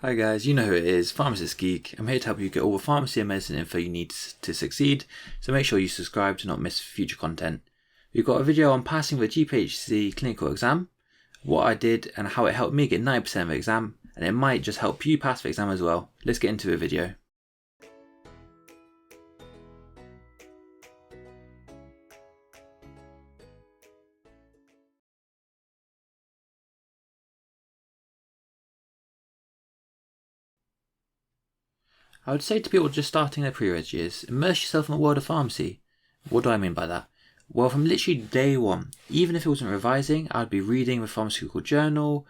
Hi guys, you know who it is, Pharmacist Geek. I'm here to help you get all the pharmacy and medicine info you need to succeed, so make sure you subscribe to not miss future content. We've got a video on passing the GPHC clinical exam, what I did and how it helped me get 90% of the exam, and it might just help you pass the exam as well. Let's get into the video. I would say to people just starting their pre-reg years, immerse yourself in the world of pharmacy. What do I mean by that? Well, from literally day one, even if it wasn't revising, I'd be reading the pharmaceutical journal,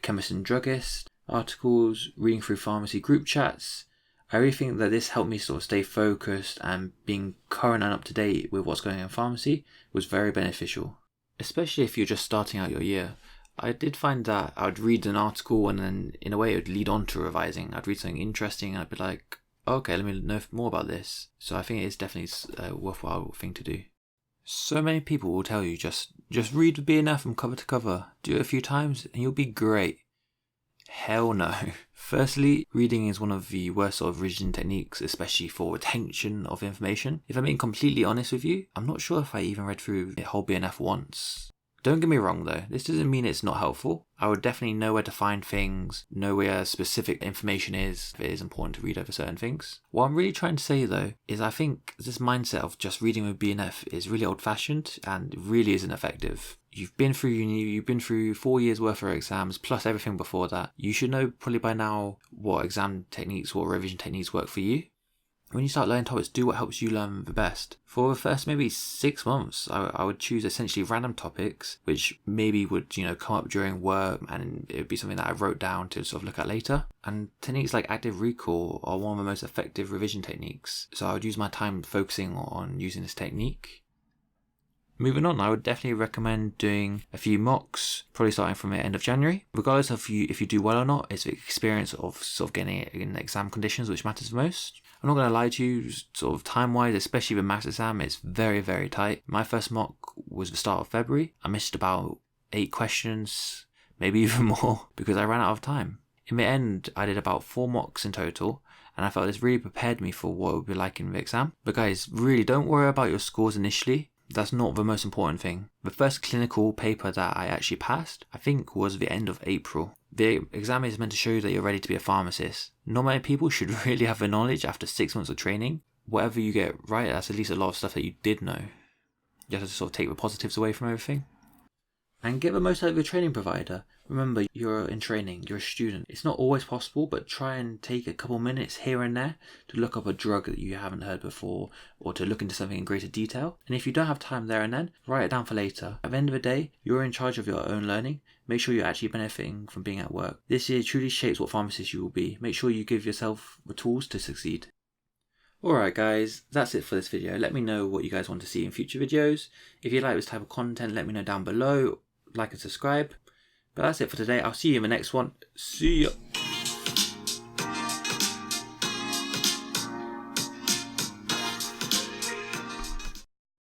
chemist and druggist articles, reading through pharmacy group chats. I really think that this helped me sort of stay focused, and being current and up to date with what's going on in pharmacy was very beneficial. Especially if you're just starting out your year. I did find that I would read an article and then in a way it would lead on to revising. I'd read something interesting and I'd be like, okay, let me know more about this. So I think it is definitely a worthwhile thing to do. So many people will tell you just read the BNF from cover to cover, do it a few times and you'll be great. Hell no. Firstly, reading is one of the worst sort of revision techniques, especially for retention of information. If I'm being completely honest with you, I'm not sure if I even read through the whole BNF once. Don't get me wrong though, this doesn't mean it's not helpful. I would definitely know where to find things, know where specific information is, if it is important to read over certain things. What I'm really trying to say though, is I think this mindset of just reading with BNF is really old fashioned and really isn't effective. You've been through uni, you've been through 4 years worth of exams, plus everything before that. You should know probably by now what exam techniques, what revision techniques work for you. When you start learning topics, do what helps you learn the best. For the first maybe 6 months, I would choose essentially random topics, which maybe would, come up during work, and it would be something that I wrote down to sort of look at later. And techniques like active recall are one of the most effective revision techniques. So I would use my time focusing on using this technique. Moving on, I would definitely recommend doing a few mocks, probably starting from the end of January. Regardless of if you do well or not, it's the experience of sort of getting it in exam conditions which matters the most. I'm not going to lie to you, sort of time-wise, especially with maths exam, it's very, very tight. My first mock was the start of February. I missed about 8 questions, maybe even more, because I ran out of time. In the end, I did about 4 mocks in total, and I felt this really prepared me for what it would be like in the exam. But guys, really don't worry about your scores initially. That's not the most important thing. The first clinical paper that I actually passed, I think, was the end of April. The exam is meant to show you that you're ready to be a pharmacist. Not many people should really have the knowledge after 6 months of training. Whatever you get right, that's at least a lot of stuff that you did know. You have to sort of take the positives away from everything. And get the most out of your training provider. Remember, you're in training, you're a student. It's not always possible, but try and take a couple minutes here and there to look up a drug that you haven't heard before, or to look into something in greater detail. And if you don't have time there and then, write it down for later. At the end of the day, you're in charge of your own learning. Make sure you're actually benefiting from being at work. This year truly shapes what pharmacist you will be. Make sure you give yourself the tools to succeed. Alright guys, that's it for this video. Let me know what you guys want to see in future videos. If you like this type of content, let me know down below. Like and subscribe. But that's it for today. I'll see you in the next one. See ya.